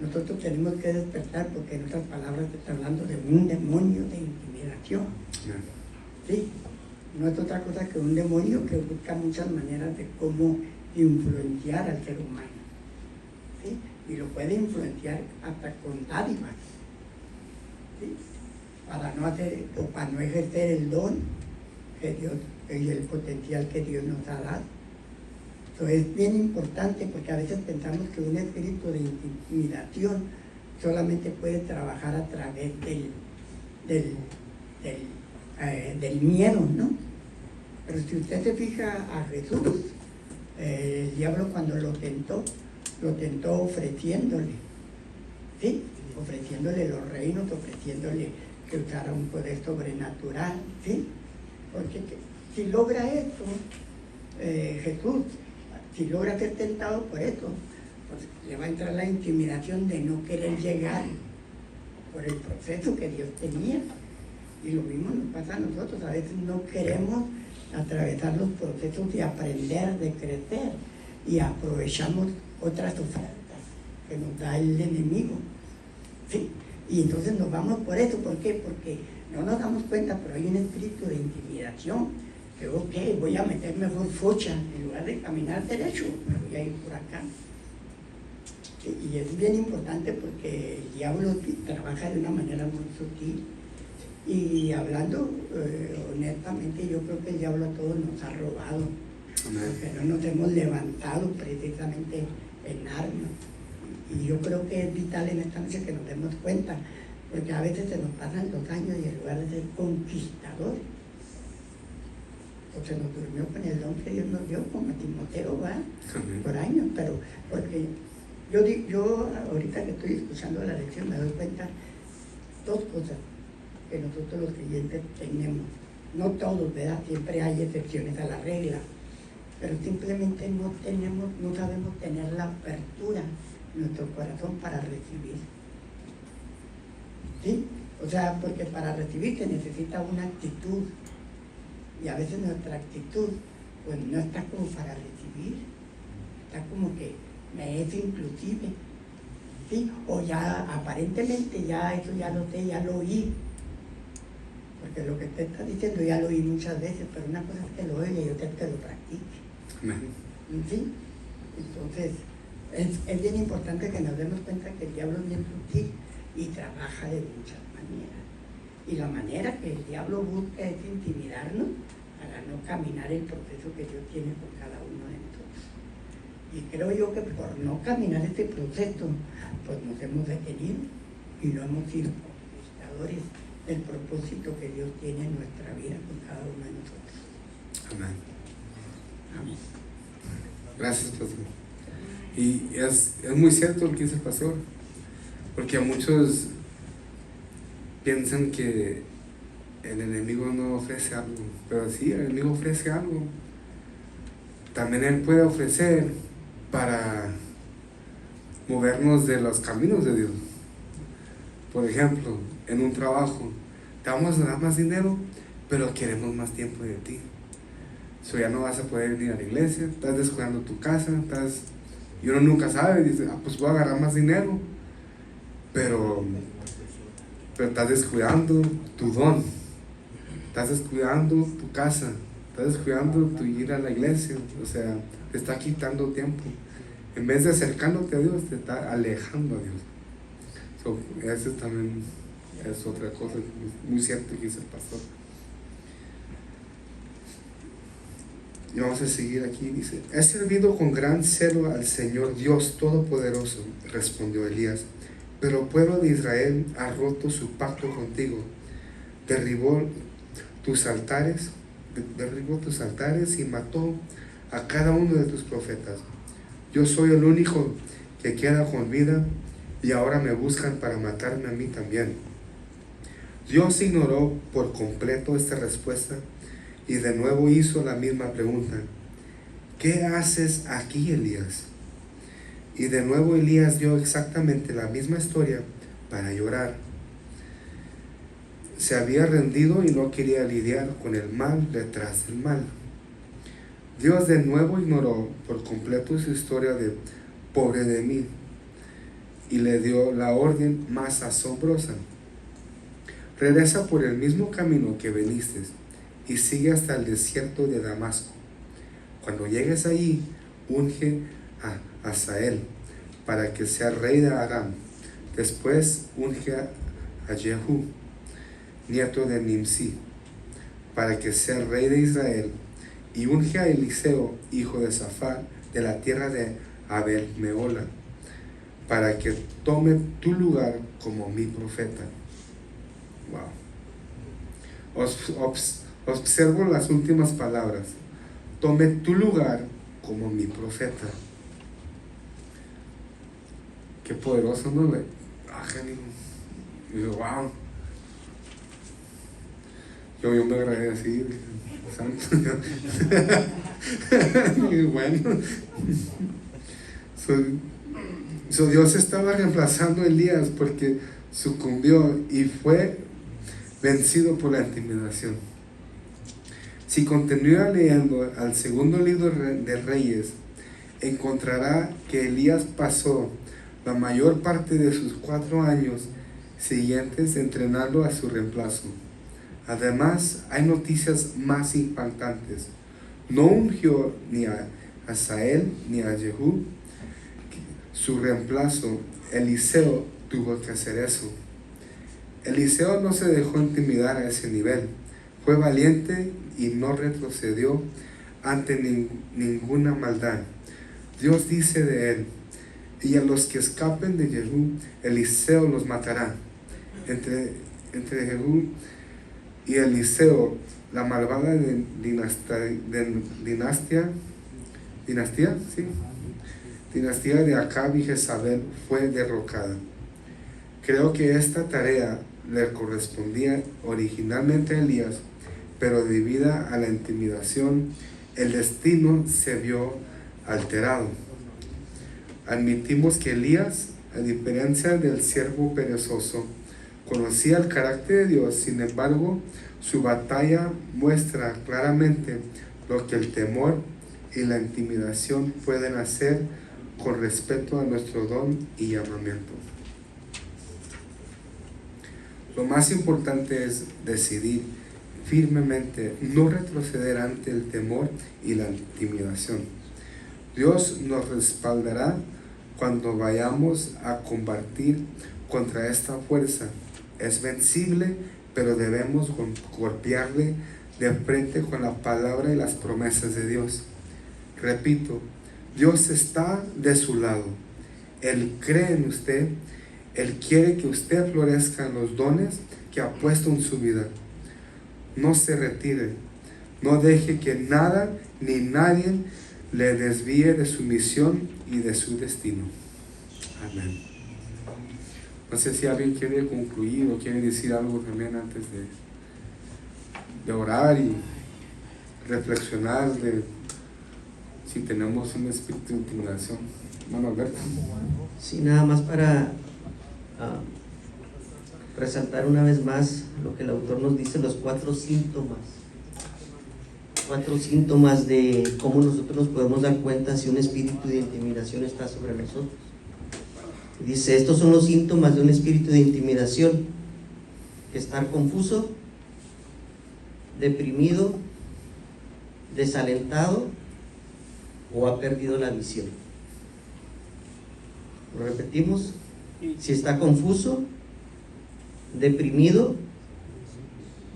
nosotros tenemos que despertar, porque en otras palabras está hablando de un demonio de intimidación, ¿sí? No es otra cosa que un demonio que busca muchas maneras de cómo influenciar al ser humano, ¿sí? Y lo puede influenciar hasta con dádivas, ¿sí? Para no ejercer el don que Dios y el potencial que Dios nos ha dado. Entonces es bien importante, porque a veces pensamos que un espíritu de intimidación solamente puede trabajar a través del miedo, ¿no? Pero si usted se fija a Jesús, el diablo cuando lo tentó ofreciéndole, ¿sí? Ofreciéndole los reinos, ofreciéndole que usara un poder sobrenatural, ¿sí? Porque si logra eso, Jesús, si logra ser tentado por eso, pues le va a entrar la intimidación de no querer llegar por el proceso que Dios tenía. Y lo mismo nos pasa a nosotros, a veces no queremos atravesar los procesos de aprender, de crecer, y aprovechamos otras ofertas que nos da el enemigo, ¿sí? Y entonces nos vamos por eso. ¿Por qué? Porque no nos damos cuenta, pero hay un espíritu de intimidación, que ok, voy a meter mejor focha, en lugar de caminar derecho, me voy a ir por acá. Y es bien importante porque el diablo trabaja de una manera muy sutil. Y hablando honestamente, yo creo que el diablo a todos nos ha robado, porque no nos hemos levantado precisamente en armas. Y yo creo que es vital en esta noche que nos demos cuenta, porque a veces se nos pasan los años y en lugar de ser conquistadores, pues se nos durmió con el don que Dios nos dio, como a Timoteo, va, por años. Pero porque yo ahorita que estoy escuchando la lección me doy cuenta dos cosas que nosotros los creyentes tenemos. No todos, ¿verdad? Siempre hay excepciones a la regla, pero simplemente no sabemos tener la apertura en nuestro corazón para recibir, ¿sí? O sea, porque para recibir se necesita una actitud, y a veces nuestra actitud pues no está como para recibir, está como que me es inclusive, ¿sí? O ya aparentemente ya eso ya lo sé, ya lo oí, porque lo que usted está diciendo ya lo oí muchas veces, pero una cosa es que lo oiga y otra es que lo practique. ¿Sí? Entonces es bien importante que nos demos cuenta que el diablo es bien sutil y trabaja de muchas maneras. Y la manera que el diablo busca es intimidarnos para no caminar el proceso que Dios tiene con cada uno de nosotros. Y creo yo que por no caminar este proceso, pues nos hemos detenido y no hemos sido conquistadores del propósito que Dios tiene en nuestra vida con cada uno de nosotros. Amén. Amén. Gracias, pastor. Y es muy cierto lo que dice el pastor, porque muchos piensan que el enemigo no ofrece algo, pero sí, el enemigo ofrece algo. También él puede ofrecer para movernos de los caminos de Dios. Por ejemplo, en un trabajo, te vamos a dar más dinero, pero queremos más tiempo de ti. Ya no vas a poder ir a la iglesia, estás descuidando tu casa, y uno nunca sabe, dice, pues voy a agarrar más dinero, pero estás descuidando tu don, estás descuidando tu casa, estás descuidando tu ir a la iglesia, o sea, te está quitando tiempo. En vez de acercándote a Dios, te está alejando a Dios. Eso también es otra cosa muy cierto que dice el pastor. Y vamos a seguir aquí, dice: he servido con gran celo al Señor Dios Todopoderoso, respondió Elías, pero el pueblo de Israel ha roto su pacto contigo, derribó tus altares y mató a cada uno de tus profetas. Yo soy el único que queda con vida y ahora me buscan para matarme a mí también. Dios ignoró por completo esta respuesta y de nuevo hizo la misma pregunta: ¿qué haces aquí, Elías? Y de nuevo Elías dio exactamente la misma historia para llorar. se había rendido y no quería lidiar con el mal detrás del mal. Dios de nuevo ignoró por completo su historia de pobre de mí y le dio la orden más asombrosa: regresa por el mismo camino que viniste y sigue hasta el desierto de Damasco. Cuando llegues allí, unge a Hazael para que sea rey de Aram. Después unge a Jehú, nieto de Nimsi, para que sea rey de Israel, y unge a Eliseo, hijo de Safat, de la tierra de Abel Meola, para que tome tu lugar como mi profeta. Wow. Observo las últimas palabras: tome tu lugar como mi profeta. Qué poderoso, ¿no? Digo, wow. Yo me agradecí, santo. Y bueno, Dios estaba reemplazando a Elías porque sucumbió y fue vencido por la intimidación. Si continúa leyendo al segundo libro de Reyes, encontrará que Elías pasó la mayor parte de sus 4 años siguientes entrenando a su reemplazo. Además, hay noticias más impactantes. No ungió ni a Hazael ni a Jehú. Su reemplazo, Eliseo, tuvo que hacer eso. Eliseo no se dejó intimidar a ese nivel. Fue valiente y no retrocedió ante ninguna maldad. Dios dice de él: y a los que escapen de Jehú, Eliseo los matará. Entre Jehú y Eliseo, la malvada dinastía de Acab y Jezabel fue derrocada. Creo que esta tarea le correspondía originalmente a Elías, pero debido a la intimidación, el destino se vio alterado. Admitimos que Elías, a diferencia del siervo perezoso, conocía el carácter de Dios. Sin embargo, su batalla muestra claramente lo que el temor y la intimidación pueden hacer con respecto a nuestro don y llamamiento. Lo más importante es decidir firmemente no retroceder ante el temor y la intimidación. Dios nos respaldará cuando vayamos a combatir contra esta fuerza. Es vencible, pero debemos golpearle de frente con la palabra y las promesas de Dios. Repito, Dios está de su lado. Él cree en usted. Él quiere que usted florezca en los dones que ha puesto en su vida. No se retire. No deje que nada ni nadie le desvíe de su misión y de su destino. Amén. No sé si alguien quiere concluir o quiere decir algo también antes de orar y reflexionar de si tenemos un espíritu de intimidación. Hermano Alberto. Sí, nada más para resaltar una vez más lo que el autor nos dice, los 4 síntomas. 4 síntomas de cómo nosotros nos podemos dar cuenta si un espíritu de intimidación está sobre nosotros. Dice, estos son los síntomas de un espíritu de intimidación: estar confuso, deprimido, desalentado o ha perdido la visión. Lo repetimos: si está confuso, deprimido,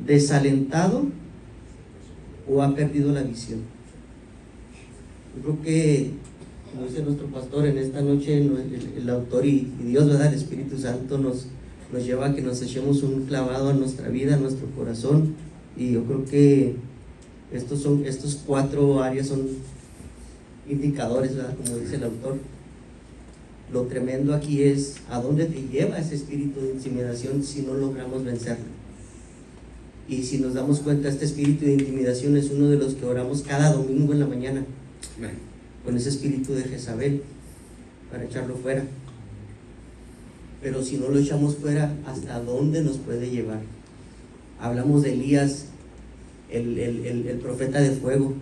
desalentado o ha perdido la visión. Yo creo que, como dice nuestro pastor, en esta noche el autor y Dios, ¿verdad?, el Espíritu Santo nos lleva a que nos echemos un clavado a nuestra vida, a nuestro corazón, y yo creo que estos 4 áreas son indicadores, ¿verdad?, como dice el autor. Lo tremendo aquí es a dónde te lleva ese espíritu de intimidación si no logramos vencerlo. Y si nos damos cuenta, este espíritu de intimidación es uno de los que oramos cada domingo en la mañana. Amén. Con ese espíritu de Jezabel, para echarlo fuera. Pero si no lo echamos fuera, ¿hasta dónde nos puede llevar? Hablamos de Elías, el profeta de fuego,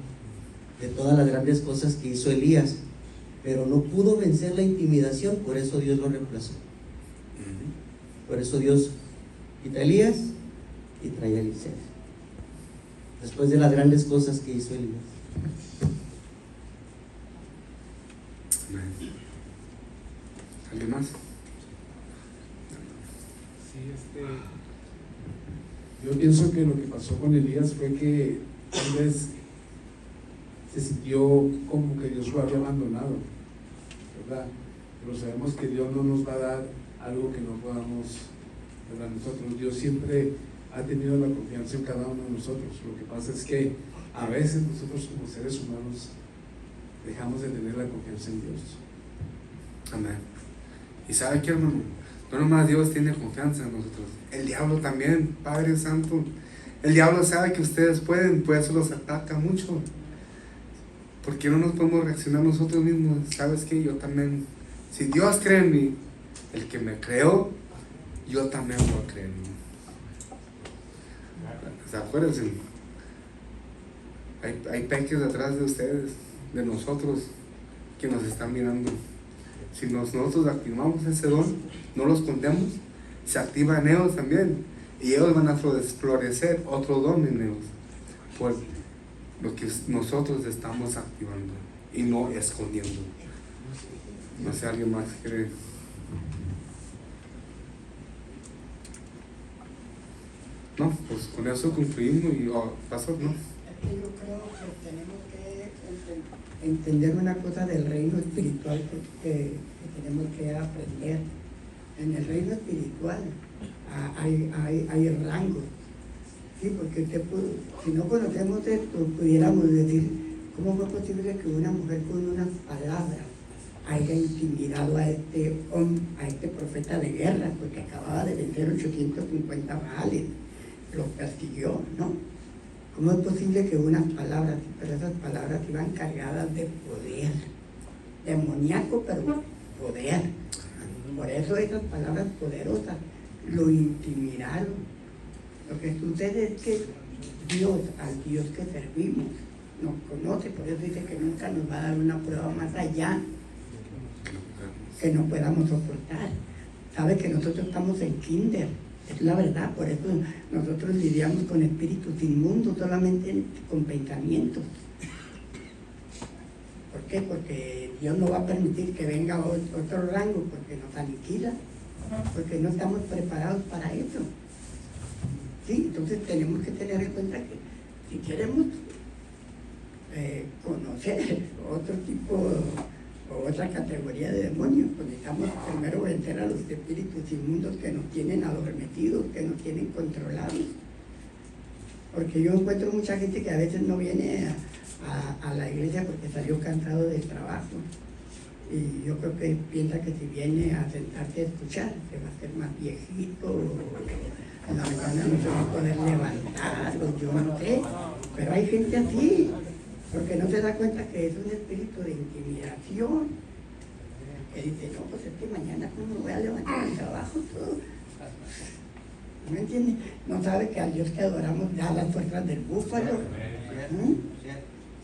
de todas las grandes cosas que hizo Elías, pero no pudo vencer la intimidación, por eso Dios lo reemplazó. Por eso Dios quita a Elías y trae a Eliseo, después de las grandes cosas que hizo Elías. ¿Alguien más? Sí, yo pienso que lo que pasó con Elías fue que tal vez se sintió como que Dios lo había abandonado, ¿verdad? Pero sabemos que Dios no nos va a dar algo que no podamos, ¿verdad? Nosotros, Dios siempre ha tenido la confianza en cada uno de nosotros. Lo que pasa es que a veces nosotros como seres humanos dejamos de tener la confianza en Dios. Amén. Y sabe que, hermano, no nomás Dios tiene confianza en nosotros, el diablo también, Padre Santo. El diablo sabe que ustedes pueden, por eso los ataca mucho. Porque no nos podemos reaccionar nosotros mismos. Sabes que yo también, si Dios cree en mí, el que me creó, yo también voy a creer en mí. Acuérdense, hay peques detrás de ustedes, de nosotros, que nos están mirando. Si nosotros activamos ese don, no lo escondemos, se activa en ellos también, y ellos van a florecer otro don en ellos, por lo que nosotros estamos activando y no escondiendo. No sé, alguien más quiere. No, pues con eso concluimos y pasó, ¿no? Es que yo creo que tenemos que entender una cosa del reino espiritual que tenemos que aprender. En el reino espiritual hay rangos, ¿sí? Porque si no conocemos esto, pudiéramos decir, ¿cómo fue posible que una mujer con unas palabras haya intimidado a este profeta de guerra? Porque acababa de vencer 850 baales, los persiguió, ¿no? ¿Cómo es posible que unas palabras, pero esas palabras iban cargadas de poder, demoníaco, pero poder? Por eso esas palabras poderosas lo intimidaron. Lo que sucede es que Dios, al Dios que servimos, nos conoce, por eso dice que nunca nos va a dar una prueba más allá que no podamos soportar. Sabe que nosotros estamos en kinder, es la verdad, por eso nosotros lidiamos con espíritus inmundos, solamente con pensamientos. ¿Por qué? Porque Dios no va a permitir que venga otro rango, porque nos aniquila, porque no estamos preparados para eso. Sí, entonces tenemos que tener en cuenta que si queremos conocer otro tipo o otra categoría de demonios, pues necesitamos primero vencer a los espíritus inmundos que nos tienen adormecidos, que nos tienen controlados. Porque yo encuentro mucha gente que a veces no viene a la iglesia porque salió cansado del trabajo. Y yo creo que piensa que si viene a sentarse a escuchar, se va a hacer más viejito, en la mañana no se va a poder levantar, o yo no sé. Pero hay gente así, porque no se da cuenta que es un espíritu de intimidación. Que dice, no, pues es que mañana cómo me voy a levantar al trabajo, todo. ¿No entiende? No sabe que al Dios que adoramos da las fuerzas del búfalo.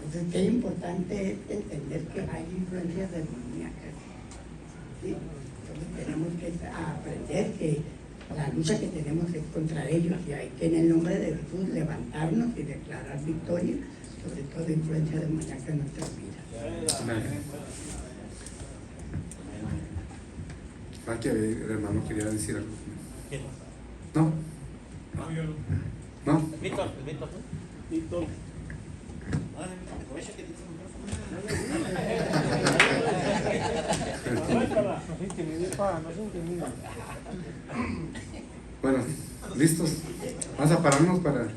Entonces, qué importante es entender que hay influencias demoníacas. ¿Sí? Entonces, tenemos que aprender que la lucha que tenemos es contra ellos y hay que en el nombre de Jesús levantarnos y declarar victoria sobre toda influencia demoníaca en nuestras vidas. Amén. Que el hermano quería decir algo. ¿No? ¿No? Víctor. Bueno, ¿listos? Vamos a pararnos para